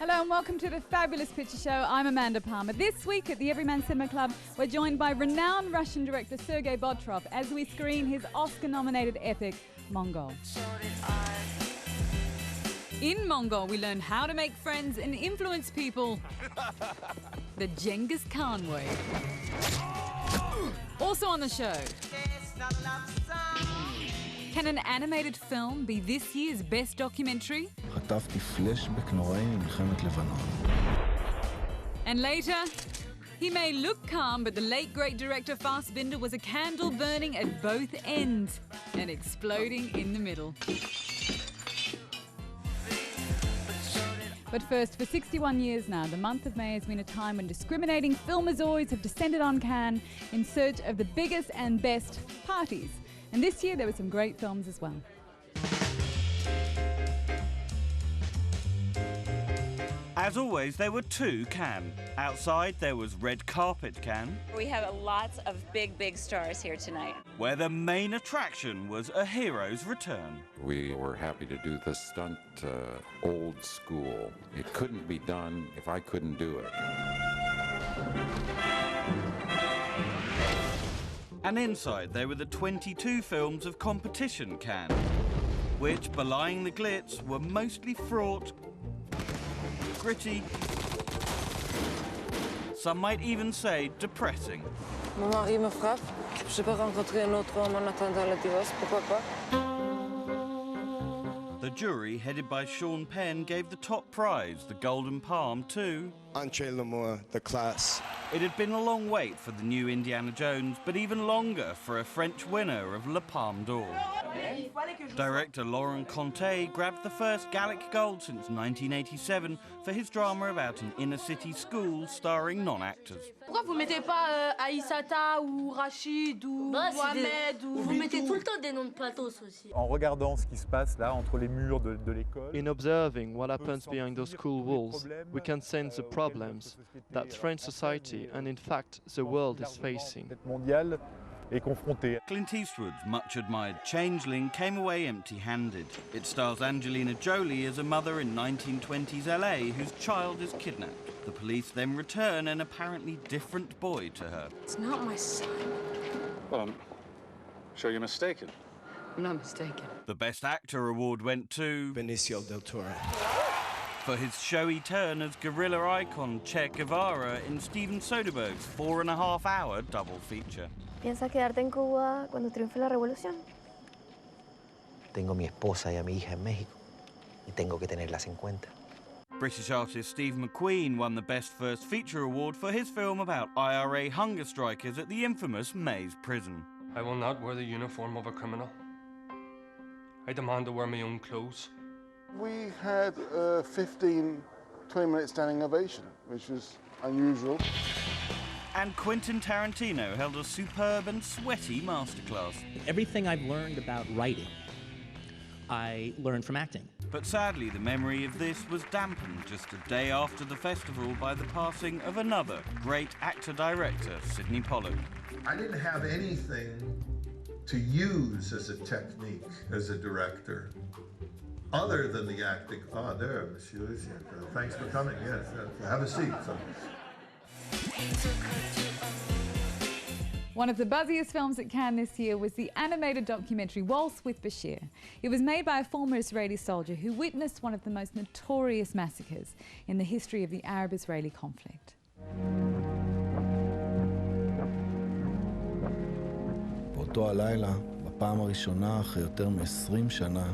Hello and welcome to the Fabulous Picture Show. I'm Amanda Palmer. This week at the Everyman Cinema Club, we're joined by renowned Russian director Sergei Bodrov as we screen his Oscar-nominated epic, Mongol. In Mongol, we learn how to make friends and influence people the Genghis Khan way. Also on the show, can an animated film be this year's best documentary? And later, he may look calm, but the late great director Fassbinder was a candle burning at both ends and exploding in the middle. But first, for 61 years now, the month of May has been a time when discriminating filmazoids have descended on Cannes in search of the biggest and best parties. And this year there were some great films as well. As always, there were two Cannes. Outside, there was Red Carpet Cannes. We have lots of big stars here tonight. Where the main attraction was A Hero's Return. We were happy to do the stunt old school. It couldn't be done if I couldn't do it. And inside, there were the 22 films of competition Cannes, which, belying the glitz, were mostly fraught, gritty, some might even say depressing. Mon mari me frappe. Je peux rencontrer un autre homme en attendant le divorce, pourquoi pas? The jury, headed by Sean Penn, gave the top prize, the Golden Palm, to Entree L'Amour, The Class. It had been a long wait for the new Indiana Jones, but even longer for a French winner of Le Palme d'Or. Director Laurent Conté grabbed the first Gallic Gold since 1987 for his drama about an inner-city school starring non-actors. Pourquoi vous mettez pas Aïssata ou Rachid ou Mohamed ou... Vous mettez tout le temps des noms de platos aussi. En regardant ce qui se passe là entre les murs de l'école. In observing what happens behind those school walls, we can sense the problems that French society and in fact the world is facing. Clint Eastwood's much-admired Changeling came away empty-handed. It stars Angelina Jolie as a mother in 1920s LA whose child is kidnapped. The police then return an apparently different boy to her. It's not my son. Well, I'm sure you're mistaken. I'm not mistaken. The Best Actor award went to Benicio del Toro. For his showy turn as guerrilla icon Che Guevara in Steven Soderbergh's 4.5-hour double feature. ¿Piensas quedarte en Cuba cuando triunfe la revolución? Tengo mi esposa y a mi hija en México y tengo que tenerlas en cuenta. British artist Steve McQueen won the Best First Feature award for his film about IRA hunger strikers at the infamous Maze prison. I will not wear the uniform of a criminal. I demand to wear my own clothes. We had a 15-20-minute standing ovation, which was unusual. And Quentin Tarantino held a superb and sweaty masterclass. Everything I've learned about writing, I learned from acting. But sadly, the memory of this was dampened just a day after the festival by the passing of another great actor-director, Sidney Pollack. I didn't have anything to use as a technique as a director, other than the acting. Ah, there, Monsieur. Thanks for coming. Yes, have a seat. One of the buzziest films at Cannes this year was the animated documentary Waltz with Bashir. It was made by a former Israeli soldier who witnessed one of the most notorious massacres in the history of the Arab-Israeli conflict. באותו הלילה, בפעם הראשונה אחרי יותר מ-20 שנה,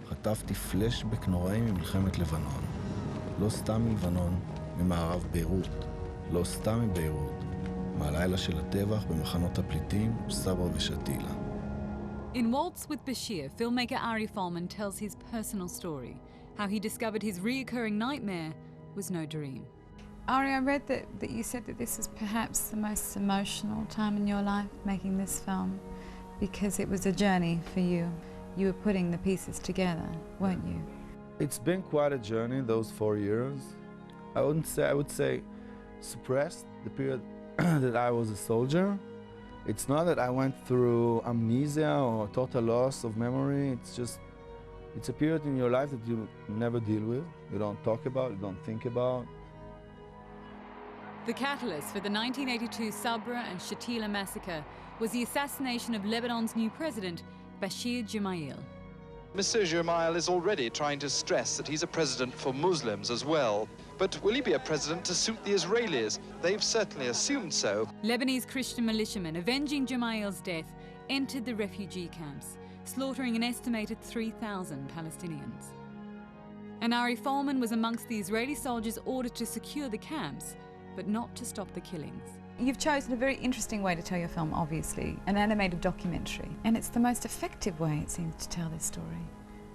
חטפתי פלשבק נוראי ממלחמת לבנון. לא סתם מלבנון, ממערב ביירות. לא סתם מביירות, מהלילה של הטבח במחנות הפליטים, סברה ושתילה. In Waltz with Bashir, filmmaker Ari Folman tells his personal story, how he discovered his reoccurring nightmare was no dream. Ari, I read that you said that this was perhaps the most emotional time in your life, making this film, because it was a journey for you. You were putting the pieces together, weren't you? It's been quite a journey, those 4 years. I would say suppressed the period that I was a soldier. It's not that I went through amnesia or total loss of memory. It's It's a period in your life that you never deal with, you don't talk about, you don't think about. The catalyst for the 1982 Sabra and Shatila massacre was the assassination of Lebanon's new president, Bashir Gemayel. Mr. Gemayel is already trying to stress that he's a president for Muslims as well. But will he be a president to suit the Israelis? They've certainly assumed so. Lebanese Christian militiamen avenging Gemayel's death entered the refugee camps, slaughtering an estimated 3,000 Palestinians. And Ari Folman was amongst the Israeli soldiers ordered to secure the camps, but not to stop the killings. You've chosen a very interesting way to tell your film, obviously, an animated documentary, and it's the most effective way, it seems, to tell this story.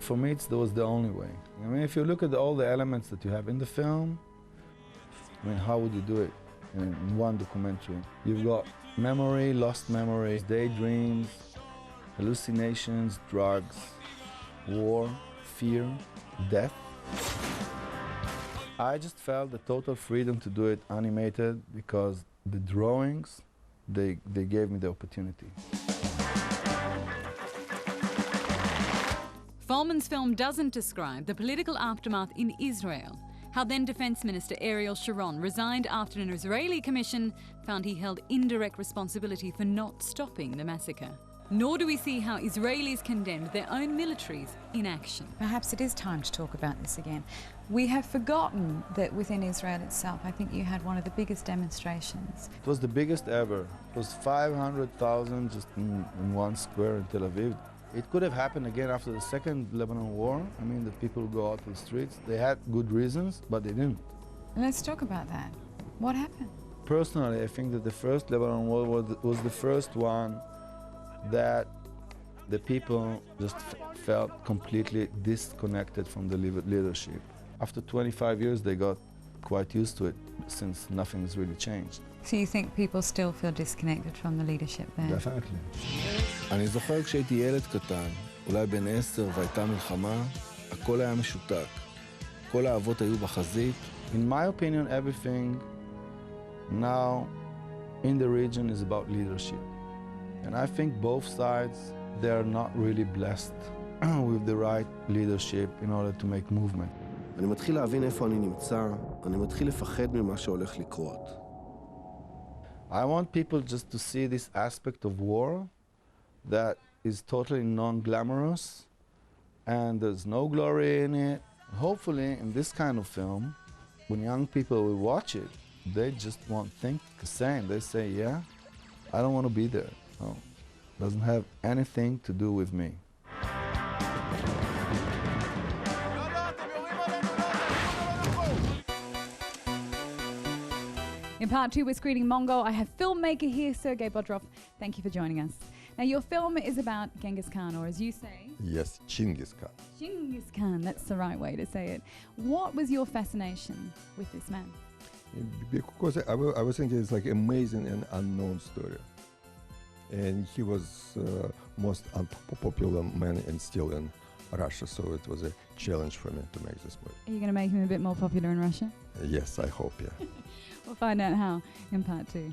For me, it was the only way. I mean, if you look at all the elements that you have in the film, I mean, how would you do it in one documentary? You've got memory, lost memories, daydreams, hallucinations, drugs, war, fear, death. I just felt the total freedom to do it animated because the drawings, they gave me the opportunity. Folman's film doesn't describe the political aftermath in Israel, how then Defense Minister Ariel Sharon resigned after an Israeli commission found he held indirect responsibility for not stopping the massacre. Nor do we see how Israelis condemned their own militaries in action. Perhaps it is time to talk about this again. We have forgotten that within Israel itself, I think you had one of the biggest demonstrations. It was the biggest ever. It was 500,000 just in one square in Tel Aviv. It could have happened again after the Second Lebanon War. I mean, the people go out to the streets. They had good reasons, but they didn't. Let's talk about that. What happened? Personally, I think that the First Lebanon War was the first one that the people just felt completely disconnected from the leadership. After 25 years, they got quite used to it since nothing's really changed. So you think people still feel disconnected from the leadership there? Definitely. אני זוכר כשהייתי ילד קטן, אולי בן 10 והייתה מלחמה, הכל היה משותק. כל האבות היו בחזית. In my opinion, everything now in the region is about leadership. And I think both sides, they are not really blessed with the right leadership in order to make movement. אני מתחיל להבין איפה אני נמצא, אני מתחיל לפחד ממה שהולך לקרות. I want people just to see this aspect of war that is totally non-glamorous and there's no glory in it. Hopefully, in this kind of film, when young people will watch it, they just won't think the same. They say, yeah, I don't want to be there. No, doesn't have anything to do with me. In part 2, we're screening Mongol. I have filmmaker here, Sergei Bodrov. Thank you for joining us. Now, your film is about Genghis Khan, or as you say... Yes, Genghis Khan. Genghis Khan, that's the right way to say it. What was your fascination with this man? Because I was thinking it's like amazing and unknown story. And he was most unpopular man and still in Russia, so it was a challenge for me to make this movie. Are you going to make him a bit more popular in Russia? Yes, I hope, yeah. We'll find out how in part 2.